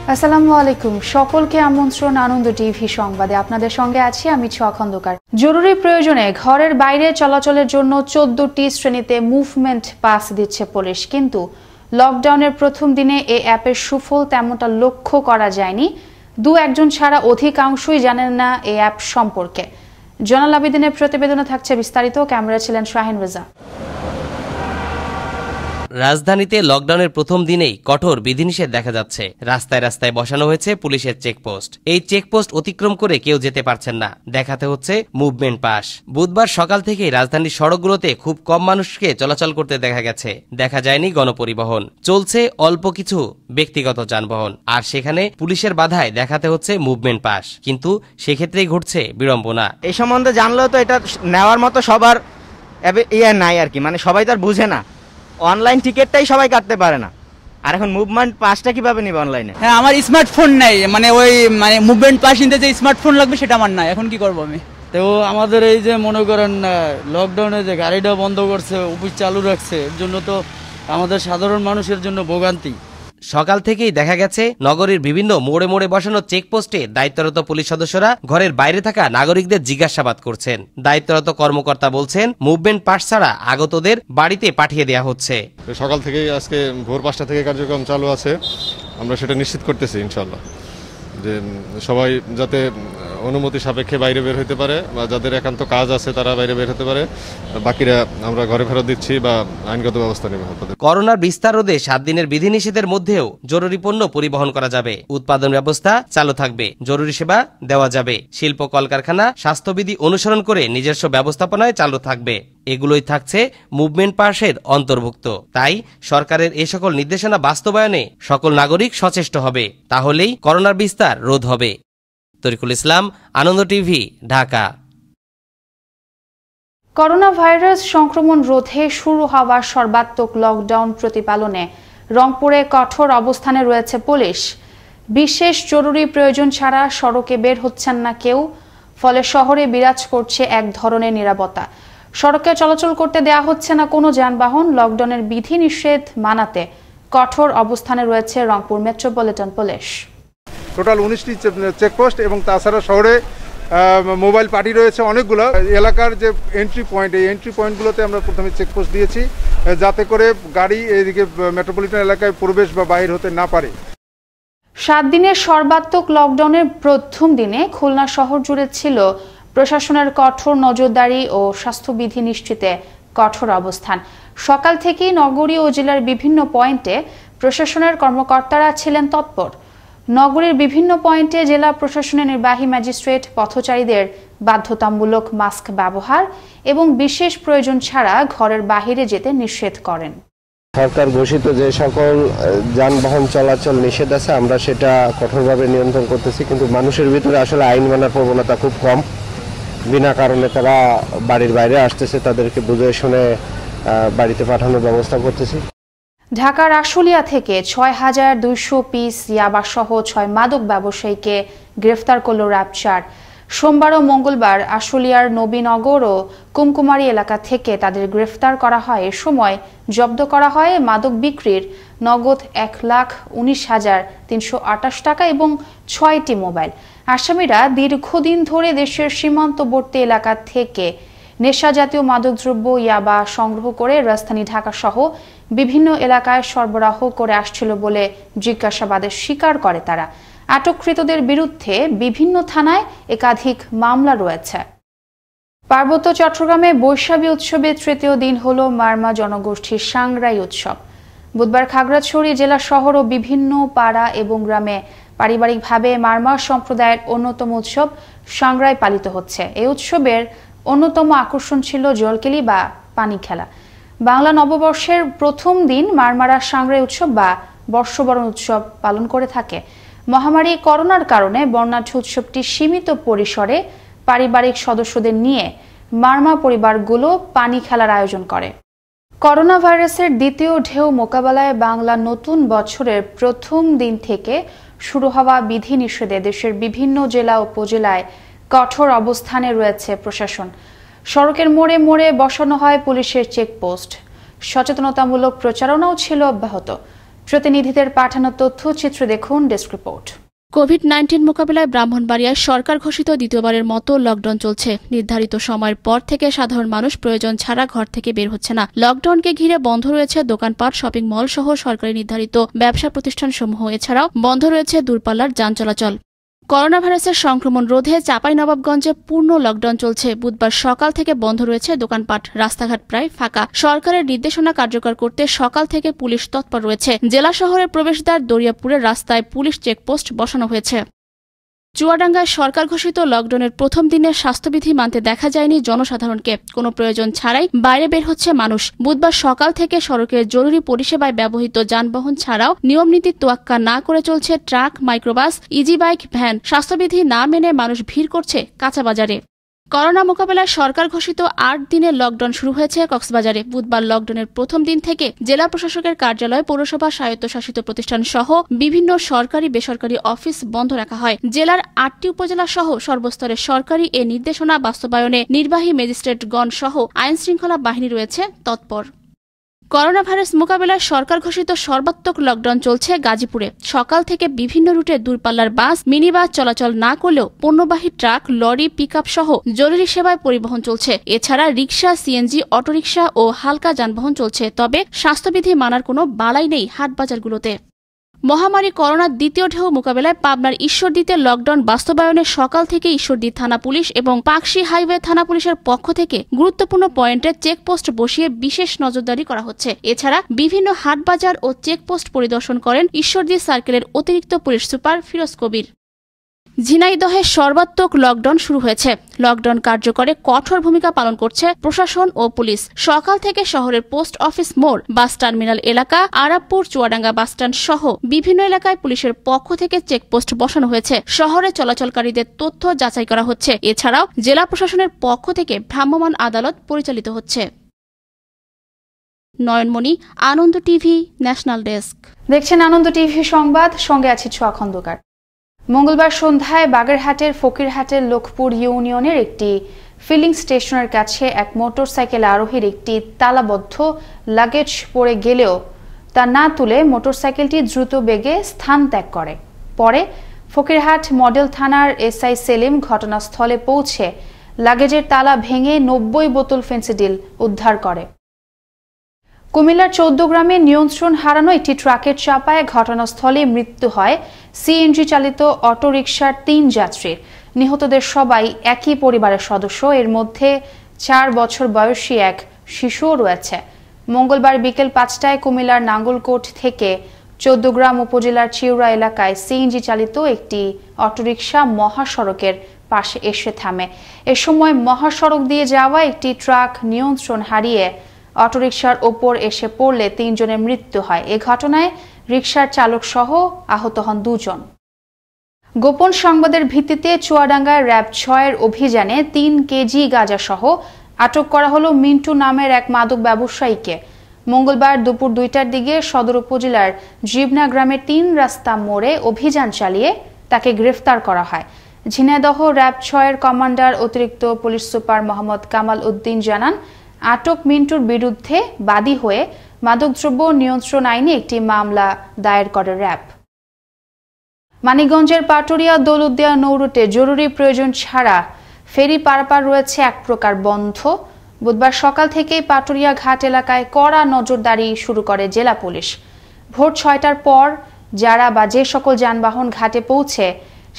আসসালামু আলাইকুম, সকলকে আমন্ত্রণ আনন্দ টিভি সংবাদে। আপনাদের সঙ্গে আছি আমি ছোয়া খন্দকার। জরুরি প্রয়োজনে ঘরের বাইরে চলাচলের জন্য 14টি শ্রেণীতে মুভমেন্ট পাস দিচ্ছে পুলিশ, কিন্তু লকডাউনের প্রথম দিনে এই অ্যাপের সুফল তেমনটা লক্ষ্য করা যায়নি। দু একজন ছাড়া অধিকাংশই জানেন না এই অ্যাপ সম্পর্কে। জয়নাল আবেদিনের প্রতিবেদনে থাকছে বিস্তারিত। ক্যামেরা ছিলেন শাহিন রেজা। রাজধানীতে লকডাউনের প্রথম দিনেই কঠোর বিধিনিষেধ দেখা যাচ্ছে। রাস্তায় রাস্তায় বসানো হয়েছে পুলিশের চেকপোস্ট। এই চেকপোস্ট অতিক্রম করে কেউ যেতে পারছেন না, দেখাতে হচ্ছে মুভমেন্ট পাস। বুধবার সকাল থেকেই রাজধানীর সড়কগুলোতে খুব কম মানুষকে চলাচল করতে দেখা গেছে। দেখা যায়নি গণপরিবহন, চলছে অল্প কিছু ব্যক্তিগত যানবাহন, আর সেখানে পুলিশের বাধায় দেখাতে হচ্ছে মুভমেন্ট পাস। কিন্তু সেক্ষেত্রেই ঘটছে বিড়ম্বনা। এই সম্বন্ধে জানলেও তো এটা নেওয়ার মতো সবার নাই আর কি, মানে সবাই তো আর বুঝে না। অনলাইন টিকিটটাই সবাই কাটতে পারে না, আর এখন মুভমেন্ট পাসটা কিভাবে নিবে অনলাইনে? হ্যাঁ, আমার স্মার্টফোন নাই, মানে মুভমেন্ট পাস নিতে যে স্মার্টফোন লাগবে সেটা আমার নাই। এখন কি করবো আমি? তো আমাদের এই যে মনে করেন লকডাউনে যে গাড়িটা বন্ধ করছে, অফিস চালু রাখছে, এর জন্য তো আমাদের সাধারণ মানুষের জন্য ভোগান্তি। সকাল থেকেই দেখা গেছে নগরীর বিভিন্ন মোড়ে মোড়ে বসানো চেকপোস্টে দায়িত্বরত পুলিশ সদস্যরা ঘরের বাইরে থাকা নাগরিকদের জিজ্ঞাসাবাদ করছেন। দায়িত্বরত কর্মকর্তা বলছেন, মুভমেন্ট পাস ছাড়া আগতদের বাড়িতে পাঠিয়ে দেওয়া হচ্ছে। সকাল থেকেই আজকে ভোর 5টা থেকে কার্যক্রম চালু আছে। আমরা সেটা নিশ্চিত করতেছি ইনশাল্লাহ, যে সবাই যাতে অনুমতি সাপেক্ষে বাইরে বের হতে পারে, বা যাদের একান্ত কাজ আছে তারা বাইরে বের হতে পারে। বাকিরা আমরা ঘরে ফেরত দিচ্ছি বা আইনগত ব্যবস্থা নেব। করোনার বিস্তার রোধে 7 দিনের বিধিনিষেধের মধ্যেও জরুরি পণ্য পরিবহন করা যাবে, উৎপাদন ব্যবস্থা চালু থাকবে, জরুরি সেবা দেওয়া যাবে, শিল্প কলকারখানা স্বাস্থ্যবিধি অনুসরণ করে নিজস্ব ব্যবস্থাপনায় চালু থাকবে। এগুলোই থাকছে মুভমেন্ট পাসের অন্তর্ভুক্ত। তাই সরকারের এ সকল নির্দেশনা বাস্তবায়নে সকল নাগরিক সচেষ্ট হবে, তাহলেই করোনার বিস্তার রোধ হবে। তরিকুল ইসলাম, আনন্দ টিভি, ঢাকা। করোনা ভাইরাস সংক্রমণ রোধে শুরু হওয়া সর্বাত্মক লকডাউন প্রতিপালনে রংপুরে কঠোর অবস্থানে রয়েছে পুলিশ। বিশেষ জরুরি প্রয়োজন ছাড়া সড়কে বের হচ্ছেন না কেউ, ফলে শহরে বিরাজ করছে এক ধরনের নীরবতা। সড়কে চলাচল করতে দেয়া হচ্ছে না কোনো যানবাহন। লকডাউনের বিধিনিষেধ মানাতে কঠোর অবস্থানে রয়েছে রংপুর মেট্রোপলিটন পুলিশ। টোটাল 19টি চেকপোস্ট এবং তাছাড়া শহরে মোবাইল পার্টি রয়েছে অনেকগুলো। এলাকার যে এন্ট্রি পয়েন্ট, এই এন্ট্রি পয়েন্টগুলোতে আমরা প্রথমে চেকপোস্ট দিয়েছি, যাতে করে গাড়ি এদিকে মেট্রোপলিটন এলাকায় প্রবেশ বা বাইর হতে না পারে। 7 দিনের সর্বাত্মক লকডাউনের প্রথম দিনে খুলনা শহর জুড়ে ছিল প্রশাসনের কঠোর নজরদারি ও স্বাস্থ্যবিধি নিশ্চিতে কঠোর অবস্থান। সকাল থেকেই নগরী ও জেলার বিভিন্ন পয়েন্টে প্রশাসনের কর্মকর্তারা ছিলেন তৎপর। নগরীর বিভিন্ন পয়েন্টে জেলা প্রশাসনের নির্বাহী ম্যাজিস্ট্রেট পথচারীদের বাধ্যতামূলক মাস্ক ব্যবহার এবং বিশেষ প্রয়োজন ছাড়া ঘরের বাহিরে যেতে নিষেধ করেন। সরকার ঘোষিত যে সকল যানবাহন চলাচল নিষেধ আছে, আমরা সেটা কঠোরভাবে নিয়ন্ত্রণ করতেছি, কিন্তু মানুষের ভিতরে আসলে আইন মানার প্রবণতা খুব কম। বিনা কারণে তারা বাড়ির বাইরে আসতেছে, তাদেরকে বুঝে শুনে বাড়িতে পাঠানোর ব্যবস্থা করতেছি। ঢাকার আশুলিয়া থেকে ৬,২০০ পিস ইয়াবা সহ ৬ মাদক ব্যবসায়ীকে গ্রেফতার করল র্যাব-৪। সোমবার ও মঙ্গলবার আশুলিয়ার নবীনগর ও কুমকুমারী এলাকা থেকে তাদের গ্রেফতার করা হয়। এ সময় জব্দ করা হয় মাদক বিক্রির নগদ ১,১৯,৩২৮ টাকা এবং ৬টি মোবাইল। আসামিরা দীর্ঘদিন ধরে দেশের সীমান্তবর্তী এলাকা থেকে নেশা জাতীয় মাদকদ্রব্য ইয়াবা সংগ্রহ করে রাজধানী ঢাকা সহ বিভিন্ন এলাকায় সরবরাহ করে আসছিল বলে জিজ্ঞাসাবাদে স্বীকার করে তারা। আটককৃতদের বিরুদ্ধে বিভিন্ন থানায় একাধিক মামলা রয়েছে। পার্বত্য চট্টগ্রামে বৈশাখী উৎসবের তৃতীয় দিন হল মারমা জনগোষ্ঠীর সাংগ্রাই উৎসব। বুধবার খাগড়াছড়ি জেলা শহর ও বিভিন্ন পাড়া এবং গ্রামে পারিবারিকভাবে মারমা সম্প্রদায়ের অন্যতম উৎসব সাংগ্রাই পালিত হচ্ছে। এই উৎসবের অন্যতম আকর্ষণ ছিল জলকেলি বা পানি খেলা। বাংলা নববর্ষের প্রথম দিন মারমারা সাংগ্রাই উৎসব বা বর্ষবরণ উৎসব পালন করে থাকে। মহামারী করোনার কারণে বর্ণাঢ্য উৎসবটি সীমিত পরিসরে পারিবারিক সদস্যদের নিয়ে মারমা পরিবারগুলো পানি খেলার আয়োজন করে। করোনা ভাইরাসের দ্বিতীয় ঢেউ মোকাবেলায় বাংলা নতুন বছরের প্রথম দিন থেকে শুরু হওয়া বিধিনিষেধে দেশের বিভিন্ন জেলা ও উপজেলায় কঠোর অবস্থানে রয়েছে প্রশাসন। সড়কের মোড়ে মোড়ে বসানো হয় পুলিশের চেকপোস্ট। সচেতনতামূলক প্রচারণাও ছিল অব্যাহত। প্রতিনিধিদের পাঠানো তথ্যচিত্র দেখুন ডেস্ক রিপোর্ট। কোভিড-19 মোকাবিলায় ব্রাহ্মণবাড়িয়ায় সরকার ঘোষিত দ্বিতীয়বারের মতো লকডাউন চলছে। নির্ধারিত সময়ের পর থেকে সাধারণ মানুষ প্রয়োজন ছাড়া ঘর থেকে বের হচ্ছে না। লকডাউনকে ঘিরে বন্ধ রয়েছে দোকানপাট, শপিং মল সহ সরকারি নির্ধারিত ব্যবসা প্রতিষ্ঠানসমূহ। এছাড়াও বন্ধ রয়েছে দূরপাল্লার যান চলাচল। করোনা ভাইরাসের সংক্রমণ রোধে চাঁপাইনবাবগঞ্জে পূর্ণ লকডাউন চলছে। বুধবার সকাল থেকে বন্ধ রয়েছে দোকানপাট, রাস্তাঘাট প্রায় ফাঁকা। সরকারের নির্দেশনা কার্যকর করতে সকাল থেকে পুলিশ তৎপর রয়েছে। জেলা শহরের প্রবেশদ্বার দরিয়াপুরের রাস্তায় পুলিশ চেকপোস্ট বসানো হয়েছে। চুয়াডাঙ্গায় সরকার ঘোষিত লকডাউনের প্রথম দিনে স্বাস্থ্যবিধি মানতে দেখা যায়নি জনসাধারণকে। কোনো প্রয়োজন ছাড়াই বাইরে বের হচ্ছে মানুষ। বুধবার সকাল থেকে সড়কের জরুরি পরিষেবায় ব্যবহৃত যানবাহন ছাড়াও নিয়মনীতির তোয়াক্কা না করে চলছে truck, microbus, easy bike, van. স্বাস্থ্যবিধি না মেনে মানুষ ভিড় করছে কাঁচা বাজারে। করোনা মোকাবেলায় সরকার ঘোষিত ৮ দিনের লকডাউন শুরু হয়েছে কক্সবাজারে। বুধবার লকডাউনের প্রথম দিন থেকে জেলা প্রশাসকের কার্যালয়, পৌরসভা, স্বায়ত্তশাসিত প্রতিষ্ঠান সহ বিভিন্ন সরকারি বেসরকারি অফিস বন্ধ রাখা হয়। জেলার ৮টি উপজেলা সহ সর্বস্তরের সরকারি এ নির্দেশনা বাস্তবায়নে নির্বাহী ম্যাজিস্ট্রেটগণ সহ আইনশৃঙ্খলা বাহিনী রয়েছে তৎপর। করোনা ভাইরাস মোকাবেলায় সরকার ঘোষিত সর্বাত্মক লকডাউন চলছে গাজীপুরে। সকাল থেকে বিভিন্ন রুটে দূরপাল্লার বাস, মিনি বাস চলাচল না করলেও পণ্যবাহী ট্রাক, লরি, পিকআপ সহ জরুরি সেবায় পরিবহন চলছে। এছাড়া রিকশা, সিএনজি, অটোরিকশা ও হালকা যানবাহন চলছে। তবে স্বাস্থ্যবিধি মানার কোনো বালাই নেই হাটবাজারগুলোতে। মহামারী করোনার দ্বিতীয় ঢেউ মোকাবেলায় পাবনার ঈশ্বরদীতে লকডাউন বাস্তবায়নে সকাল থেকে ঈশ্বরদী থানা পুলিশ এবং পাকশী হাইওয়ে থানা পুলিশের পক্ষ থেকে গুরুত্বপূর্ণ পয়েন্টে চেকপোস্ট বসিয়ে বিশেষ নজরদারি করা হচ্ছে। এছাড়া বিভিন্ন হাটবাজার ও চেকপোস্ট পরিদর্শন করেন ঈশ্বরদী সার্কেলের অতিরিক্ত পুলিশ সুপার ফিরোজ কবির। ঝিনাইদহে সর্বাত্মক লকডাউন শুরু হয়েছে। লকডাউন কার্যকরে কঠোর ভূমিকা পালন করছে প্রশাসন ও পুলিশ। সকাল থেকে শহরের পোস্ট অফিস মোড়, বাস টার্মিনাল এলাকা, আরাবপুর, চুয়াডাঙ্গা বাসস্ট্যান্ড সহ বিভিন্ন এলাকায় পুলিশের পক্ষ থেকে চেকপোস্ট বসানো হয়েছে। শহরে চলাচলকারীদের তথ্য যাচাই করা হচ্ছে। এছাড়াও জেলা প্রশাসনের পক্ষ থেকে ভ্রাম্যমাণ আদালত পরিচালিত হচ্ছে। নয়নমণি, আনন্দ টিভি, ন্যাশনাল ডেস্ক। দেখছেন আনন্দ টিভি সংবাদ, সঙ্গে আছি ছোঁয়া খন্দকার। মঙ্গলবার সন্ধ্যায় বাগেরহাটের ফকিরহাটের লোকপুর ইউনিয়নের একটি ফিলিং স্টেশনের কাছে এক মোটরসাইকেল আরোহীর একটি তালাবদ্ধ লাগেজ পড়ে গেলেও তা না তুলে মোটরসাইকেলটি দ্রুত বেগে স্থান ত্যাগ করে। পরে ফকিরহাট মডেল থানার এসআই সেলিম ঘটনাস্থলে পৌঁছে লাগেজের তালা ভেঙে ৯০ বোতল ফেন্সিডিল উদ্ধার করে। কুমিল্লার ১৪ গ্রামে নিয়ন্ত্রণ হারানো একটি ট্রাকের চাপায় ঘটনাস্থলে মৃত্যু হয় সিএনজি চালিত অটোরিকশার ৩ যাত্রীর। নিহতদের সবাই একই পরিবারের সদস্য। এর মধ্যে ৪ বছর বয়সী এক শিশুও রয়েছে। মঙ্গলবার বিকেল ৫টায় কুমিল্লার নাঙ্গলকোট থেকে ১৪ গ্রাম উপজেলার চিউরা এলাকায় সিএনজি চালিত একটি অটোরিকশা মহাসড়কের পাশে এসে থামে। এ সময় মহাসড়ক দিয়ে যাওয়া একটি ট্রাক নিয়ন্ত্রণ হারিয়ে অটোরিকশার ওপর এসে পড়লে ৩ জনের মৃত্যু হয়। এ ঘটনায় রিকশার চালক সহ আহত হন ২ জন। গোপন সংবাদের ভিত্তিতে চুয়াডাঙ্গায় র‍্যাব ৬-এর অভিযানে ৩ কেজি গাঁজা সহ আটক করা হলো মিন্টু নামের এক মাদক ব্যবসায়ীকে। মঙ্গলবার দুপুর ২টার দিকে সদর উপজেলার জীবনা গ্রামের ৩ রাস্তা মোড়ে অভিযান চালিয়ে তাকে গ্রেফতার করা হয়। ঝিনাইদহ র‍্যাব ৬-এর কমান্ডার অতিরিক্ত পুলিশ সুপার মোহাম্মদ কামাল উদ্দিন জানান, আটক মিন্টুর বিরুদ্ধে বাদী হয়ে মাদকদ্রব্য নিয়ন্ত্রণ আইনে একটি মামলা দায়ের করে র‍্যাব। মানিকগঞ্জের পাটুরিয়া দৌলতদিয়া নৌরুটে জরুরি প্রয়োজন ছাড়া ফেরি পারাপার রয়েছে এক প্রকার বন্ধ। বুধবার সকাল থেকেই পাটুরিয়া ঘাট এলাকায় কড়া নজরদারি শুরু করে জেলা পুলিশ। ভোর ৬টার পর যারা বা যে সকল যানবাহন ঘাটে পৌঁছে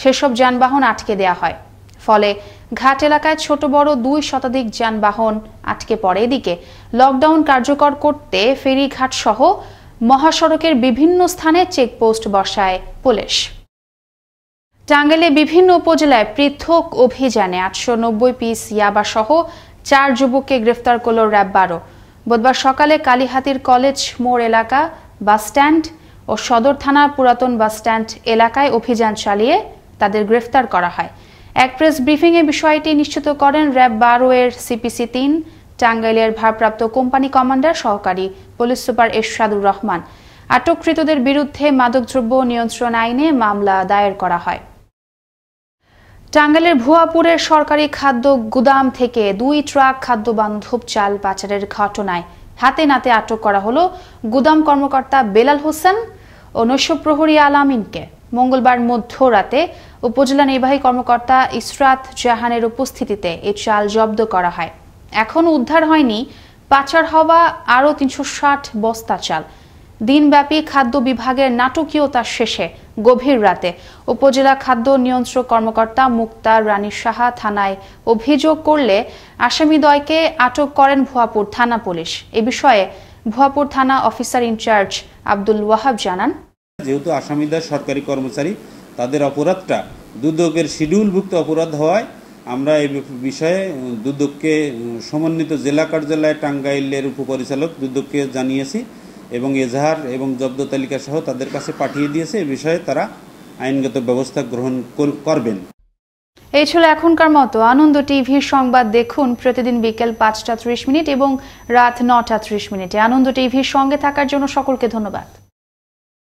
সেসব যানবাহন আটকে দেয়া হয়। ফলে ঘাট এলাকায় ছোট বড় ২ শতাধিক যানবাহন আটকে পড়ে। এদিকে লকডাউন কার্যকর করতে ফেরিঘাট সহ মহাসড়কের বিভিন্ন স্থানে চেকপোস্ট বসায় পুলিশ। টাঙ্গাইলে বিভিন্ন উপজেলায় পৃথক অভিযানে ৮৯০ পিস ইয়াবা সহ ৪ যুবককে গ্রেফতার করল র‍্যাব ১২। বুধবার সকালে কালীহাতির কলেজ মোড় এলাকা, বাসস্ট্যান্ড ও সদর থানার পুরাতন বাসস্ট্যান্ড এলাকায় অভিযান চালিয়ে তাদের গ্রেফতার করা হয়। এক প্রেস ব্রিফিংয়ে বিষয়টি নিশ্চিত করেন র‍্যাব ১২-এর সিপিসি ৩ টাঙ্গাইলের ভারপ্রাপ্ত কোম্পানি কমান্ডার সহকারী পুলিশ সুপার এরশাদুর রহমান। আটককৃতদের বিরুদ্ধে মাদকদ্রব্য নিয়ন্ত্রণ আইনে মামলা দায়ের করা হয়। টাঙ্গাইলের ভুয়াপুরের সরকারি খাদ্য গুদাম থেকে ২ ট্রাক খাদ্যবান্ধব চাল পাচারের ঘটনায় হাতে নাতে আটক করা হলো গুদাম কর্মকর্তা বেলাল হোসেন, ও নৈশ প্রহরী আল আমিনকে মঙ্গলবার মধ্যরাতে উপজেলা নির্বাহী কর্মকর্তা ইসরাত জাহানের উপস্থিতিতে এই চাল জব্দ করা হয়। এখনো উদ্ধার হয়নি পাচার হওয়া আরও ৩৬০ বস্তা চাল। দিনব্যাপী খাদ্য বিভাগের নাটকীয়তা শেষে গভীর রাতে উপজেলা খাদ্য নিয়ন্ত্রক কর্মকর্তা মুক্তার রানী সাহা থানায় অভিযোগ করলে আসামিদ্বয়কে আটক করেন ভুয়াপুর থানা পুলিশ। এ বিষয়ে ভুয়াপুর থানা অফিসার ইনচার্জ আব্দুল ওয়াহাব জানান, যেহেতু আসামিদের সরকারি কর্মচারী, তাদের অপরাধটা দুদকের শিডিউলভুক্ত অপরাধ হওয়ায় আমরা এই বিষয়ে দুদককে সমন্বিত জেলা কার্যালয় টাঙ্গাইলের উপপরিচালক দুদককে জানিয়েছি এবং এজাহার এবং জব্দ তালিকা সহ তাদের কাছে পাঠিয়ে দিয়েছে। এই বিষয়ে তারা আইনগত ব্যবস্থা গ্রহণ করবেন। এই ছিল এখনকার মতো। আনন্দ টিভির সংবাদ দেখুন প্রতিদিন বিকেল 5টা 30 মিনিট এবং রাত 9টা 30 মিনিটে। আনন্দ টিভির সঙ্গে থাকার জন্য সকলকে ধন্যবাদ।